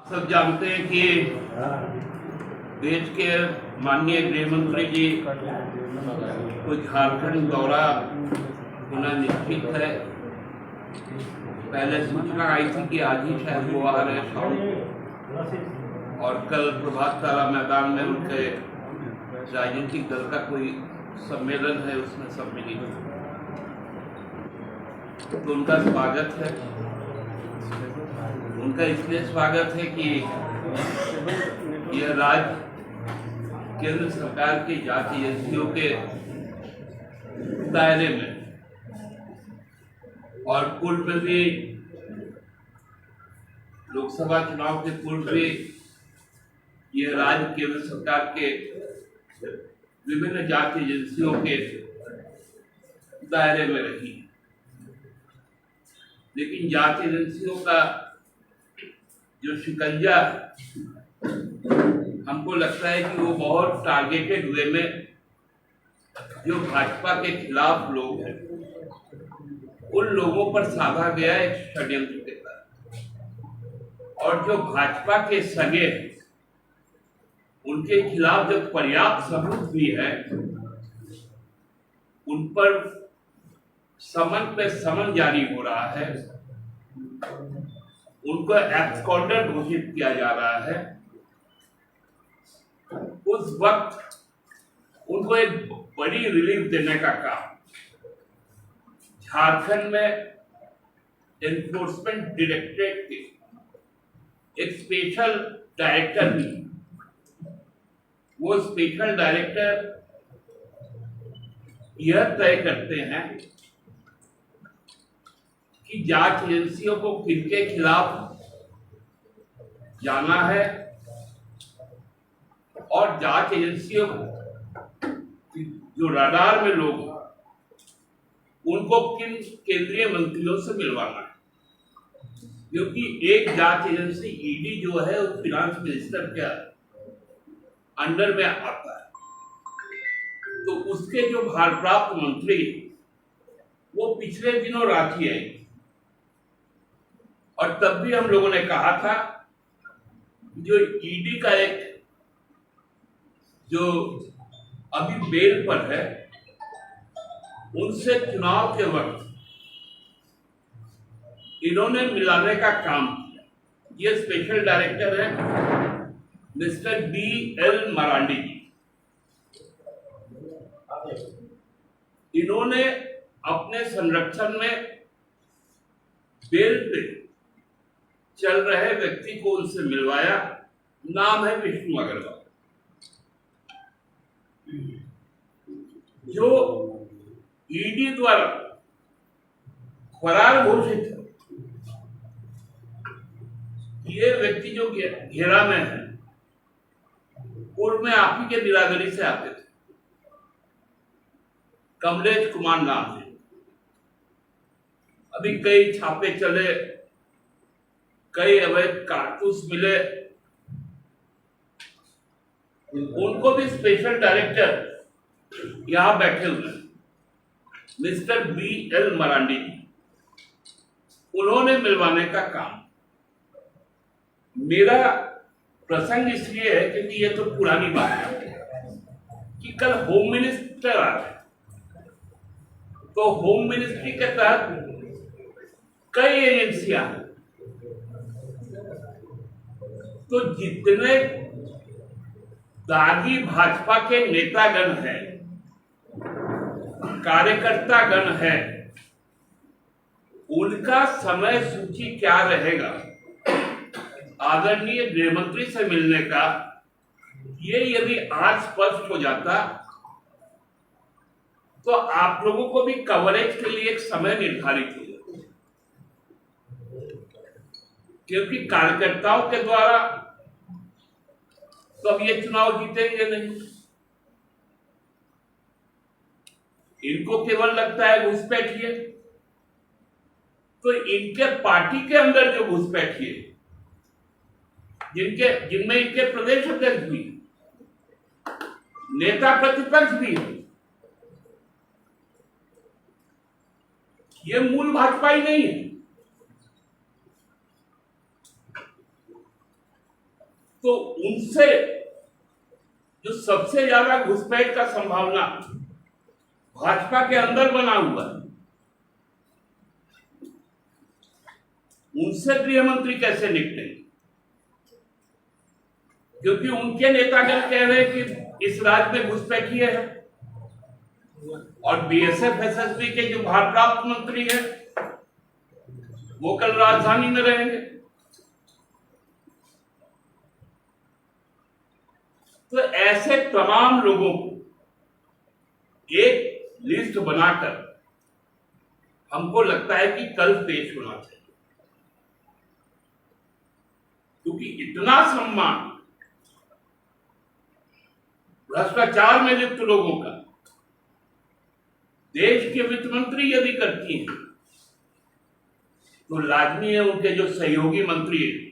सब जानते हैं कि देश के माननीय गृह मंत्री जी को झारखंड दौरा होना निश्चित है। पहले सूचना आई थी कि आज ही शायद वो आ रहे शाम को, और कल प्रभात तारा मैदान में उनके राजनीतिक दल का कोई सम्मेलन है, उसमें सम्मिलित तो उनका स्वागत है। उनका इसलिए स्वागत है कि यह राज्य केंद्र सरकार की जांच एजेंसियों के दायरे में और पूर्व में भी लोकसभा चुनाव के पूर्व भी यह राज्य केंद्र सरकार के विभिन्न जांच एजेंसियों के दायरे में रही। लेकिन जांच एजेंसियों का जो शिकंजा हमको लगता है कि वो बहुत टारगेटेड वे में जो भाजपा के खिलाफ लोग हैं उन लोगों पर साधा गया एक षड्यंत्र के तहत, और जो भाजपा के सगे हैं उनके खिलाफ जो पर्याप्त सबूत भी है उन पर समन पे समन जारी हो रहा है, उनको एब्सकॉन्डर घोषित किया जा रहा है। उस वक्त उनको एक बड़ी रिलीफ देने का काम झारखंड में एनफोर्समेंट डायरेक्टरेट के एक स्पेशल डायरेक्टर भी, वो स्पेशल डायरेक्टर यह तय करते हैं कि जांच एजेंसियों को किनके खिलाफ जाना है और जांच एजेंसियों जो रडार में लोग हैं उनको किन केंद्रीय मंत्रियों से मिलवाना है, क्योंकि एक जांच एजेंसी ईडी जो है वो फिनांस मिनिस्टर के अंडर में आता है, तो उसके जो भारप्राप्त मंत्री वो पिछले दिनों रांची आई, और तब भी हम लोगों ने कहा था जो ईडी का एक जो अभी बेल पर है उनसे चुनाव के वक्त इन्होंने मिलाने का काम किया। ये स्पेशल डायरेक्टर है मिस्टर BL मरांडी जी। इन्होंने अपने संरक्षण में बेल पे चल रहे व्यक्ति को उनसे मिलवाया। नाम है विष्णु अग्रवाल, जो ईडी द्वारा फरार घोषित है। ये व्यक्ति जो घेरा में है पूर्व में आप ही के बिरादरी से आते थे, कमलेश कुमार नाम है। अभी कई छापे चले, कई अवैध कारतूस मिले, उनको भी स्पेशल डायरेक्टर यहां बैठे हुए मिस्टर BL मरांडी जी, उन्होंने मिलवाने का काम। मेरा प्रसंग इसलिए है क्योंकि ये तो पुरानी बात है कि कल होम मिनिस्टर आ रहे, तो होम मिनिस्ट्री के तहत कई एजेंसियां, तो जितने दागी भाजपा के नेतागण हैं, कार्यकर्तागण हैं, उनका समय सूची क्या रहेगा आदरणीय गृह मंत्री से मिलने का, ये यदि आज स्पष्ट हो जाता तो आप लोगों को भी कवरेज के लिए एक समय निर्धारित हो जाता, क्योंकि कार्यकर्ताओं के द्वारा तो अब ये चुनाव जीतेंगे नहीं। इनको केवल लगता है घुसपैठिए, तो इनके पार्टी के अंदर जो घुसपैठिए जिनमें इनके प्रदेश अध्यक्ष भी, नेता प्रतिपक्ष भी है, ये मूल भाजपा ही नहीं है। तो उनसे जो सबसे ज्यादा घुसपैठ का संभावना भाजपा के अंदर बना हुआ है, उनसे गृह मंत्री कैसे निपटेंगे? क्योंकि उनके नेतागण कह रहे हैं कि इस राज्य में घुसपैठिए है, और बीएसएफ एसएसबी के जो भारप्राप्त मंत्री हैं वो कल राजधानी में रहेंगे। तो ऐसे तमाम लोगों को एक लिस्ट बनाकर हमको लगता है कि कल पेश होना चाहिए, क्योंकि इतना सम्मान भ्रष्टाचार में लिप्त लोगों का देश के वित्त मंत्री यदि करती हैं, तो लाजमी है उनके जो सहयोगी मंत्री हैं,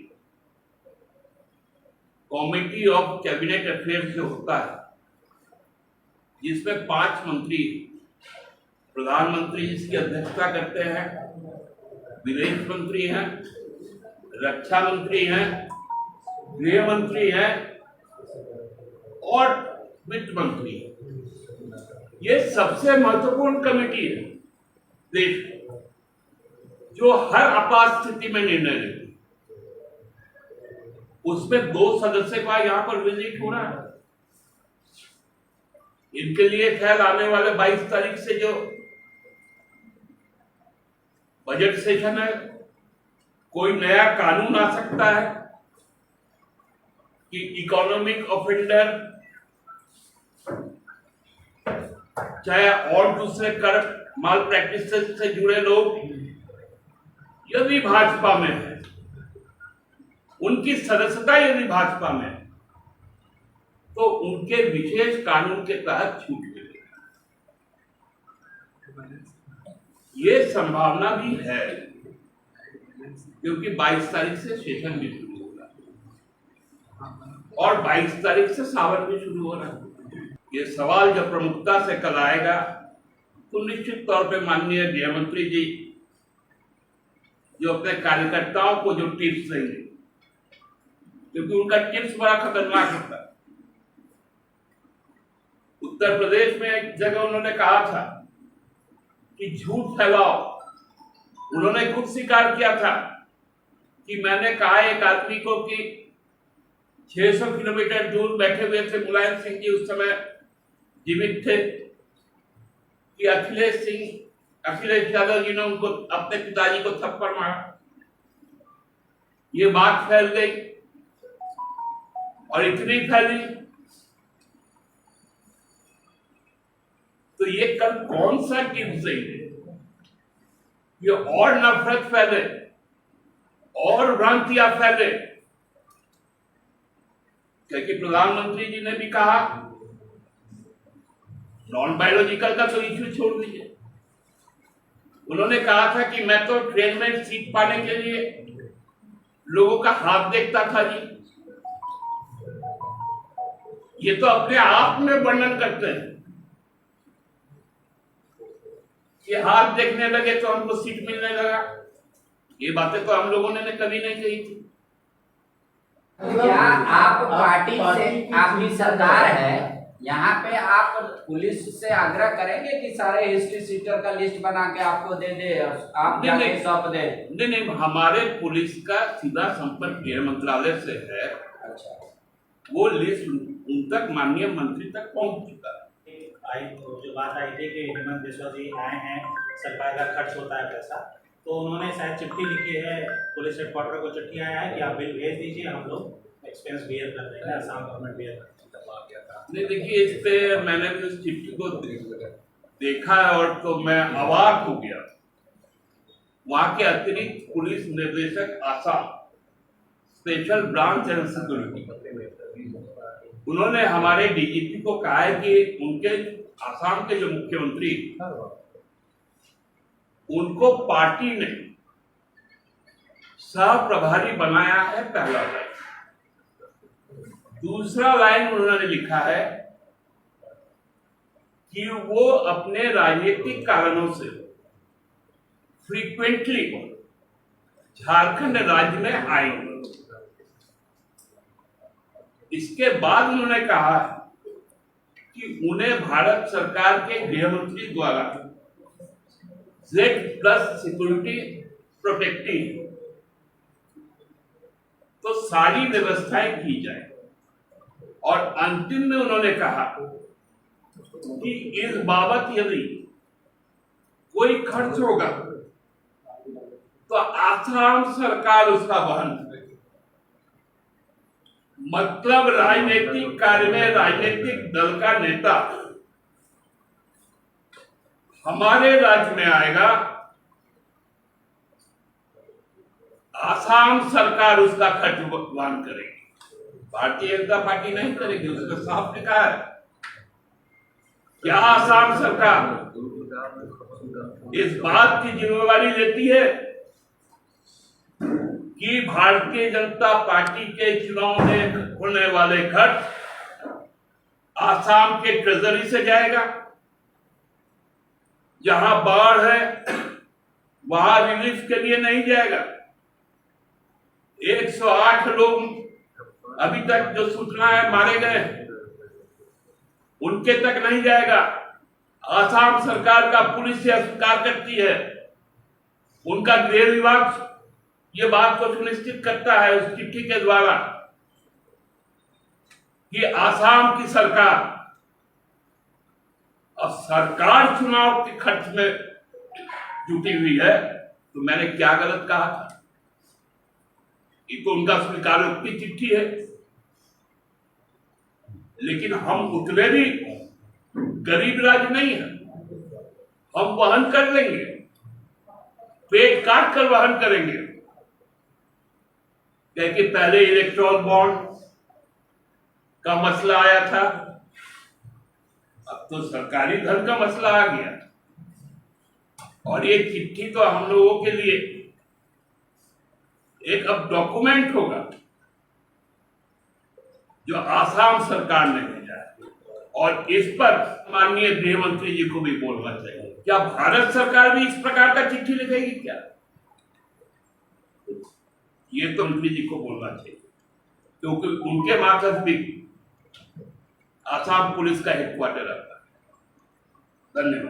कमेटी ऑफ कैबिनेट अफेयर्स जो होता है, जिसमें 5 मंत्री, प्रधानमंत्री जिसकी अध्यक्षता करते हैं, विदेश मंत्री हैं, रक्षा मंत्री हैं, गृह मंत्री हैं और वित्त मंत्री है। ये सबसे महत्वपूर्ण कमेटी है देश में, जो हर आपात स्थिति में निर्णय लेती है। उसमें 2 सदस्य का यहां पर विजिट हो रहा है। इनके लिए खैर आने वाले 22 तारीख से जो बजट सेशन है, कोई नया कानून आ सकता है कि इकोनॉमिक ऑफेंडर चाहे और दूसरे कर माल प्रैक्टिस से जुड़े लोग यदि भाजपा में है, उनकी सदस्यता यदि भाजपा में है, तो उनके विशेष कानून के तहत छूट मिलेगी। ये संभावना भी है, क्योंकि 22 तारीख से सेशन भी शुरू हो रहा है और 22 तारीख से सावन भी शुरू हो रहा है। ये सवाल जब प्रमुखता से कल आएगा, तो निश्चित तौर पे माननीय गृह मंत्री जी जो अपने कार्यकर्ताओं को जो टिप्स देंगे, क्योंकि उनका टिप्स बड़ा खतरनाक होता है। उत्तर प्रदेश में एक जगह उन्होंने कहा था कि झूठ फैलाओ। उन्होंने खुद स्वीकार किया था कि मैंने कहा एक आदमी को कि 600 किलोमीटर दूर बैठे हुए थे मुलायम सिंह जी, उस समय जीवित थे, कि अखिलेश यादव जी ने उनको अपने पिताजी को थप्पड़ मारा। ये बात फैल गई और इतनी फैली, तो ये कल कौन सा टिप्स देंगे? ये और नफरत फैले और भ्रांतियां फैले, क्योंकि प्रधानमंत्री जी ने भी कहा नॉन बायोलॉजिकल का तो इश्यू छोड़ दीजिए। उन्होंने कहा था कि मैं तो ट्रेन में सीट पाने के लिए लोगों का हाथ देखता था जी। ये तो अपने आप में वर्णन करते हैं कि हाथ देखने लगे तो हमको सीट मिलने लगा। ये बातें तो हम लोगों ने कभी नहीं कही थी। क्या आप पार्टी से, आपकी सरकार है, यहाँ पे आप पुलिस से आग्रह करेंगे कि सारे हिस्ट्री सीटर का लिस्ट बना के आपको दे दे, आप जाके सौंप दे? नहीं, हमारे पुलिस का सीधा संपर्क गृह मंत्रालय से है। अच्छा, वो लिस्ट उन तक माननीय मंत्री तक पहुंच चुका है। जो बात आई थी कि हेमंत बिस्वा जी आए हैं, सरकार का खर्च होता है पैसा, तो उन्होंने शायद चिट्ठी लिखी है, पुलिस हेडक्वार्टर को चिट्ठी आया है कि आप बिल भेज दीजिए, हम लोग एक्सपेंस बियर कर देंगे, आसाम गवर्नमेंट बियर कर। नहीं, देखिए, इस पे मैंने भी उस चिट्ठी को देखा और तो मैं अवाक हो गया। वहां के अतिरिक्त पुलिस निर्देशक Assam special branch and security, उन्होंने हमारे डीजीपी को कहा है कि उनके आसाम के जो मुख्यमंत्री, उनको पार्टी ने सह प्रभारी बनाया है, पहला लाइन। दूसरा लाइन उन्होंने लिखा है कि वो अपने राजनीतिक कारणों से फ्रीक्वेंटली झारखंड राज्य में आएंगे। इसके बाद उन्होंने कहा कि उन्हें भारत सरकार के गृह मंत्री द्वारा Z+ सिक्योरिटी प्रोटेक्टिंग तो सारी व्यवस्थाएं की जाए। और अंतिम में उन्होंने कहा कि इस बाबत यदि कोई खर्च होगा तो आसाम सरकार उसका वहन करेगी। मतलब राजनीतिक कार्य में राजनीतिक दल का नेता हमारे राज्य में आएगा, आसाम सरकार उसका खर्च वहन करेगी, भारतीय जनता पार्टी नहीं करेगी। उसका साफ लिखा है। क्या आसाम सरकार इस बात की जिम्मेवारी लेती है कि भारतीय जनता पार्टी के चुनाव में होने वाले खर्च आसाम के ट्रेजरी से जाएगा? जहां बाढ़ है वहां रिलीफ के लिए नहीं जाएगा। 108 लोग अभी तक जो सूचना है मारे गए, उनके तक नहीं जाएगा। आसाम सरकार का पुलिस यह स्वीकार करती है, उनका गृह विभाग ये बात को सुनिश्चित करता है उस चिट्ठी के द्वारा कि आसाम की सरकार अब सरकार चुनाव के खर्च में जुटी हुई है। तो मैंने क्या गलत कहा था? ये तो उनका स्वीकारोक्ति चिट्ठी है। लेकिन हम उतने भी गरीब राज्य नहीं है, हम वहन कर लेंगे, पेट काट कर वहन करेंगे। क्योंकि पहले इलेक्ट्रॉल बॉन्ड का मसला आया था, अब तो सरकारी धन का मसला आ गया। और ये चिट्ठी तो हम लोगों के लिए एक अब डॉक्यूमेंट होगा जो आसाम सरकार ने भेजा है। और इस पर माननीय गृह मंत्री जी को भी बोलना चाहिए। क्या भारत सरकार भी इस प्रकार का चिट्ठी लिखेगी क्या? ये तो मंत्री जी को बोलना चाहिए, क्योंकि उनके मार्फत भी आसाम पुलिस का हेडक्वार्टर आता है। धन्यवाद।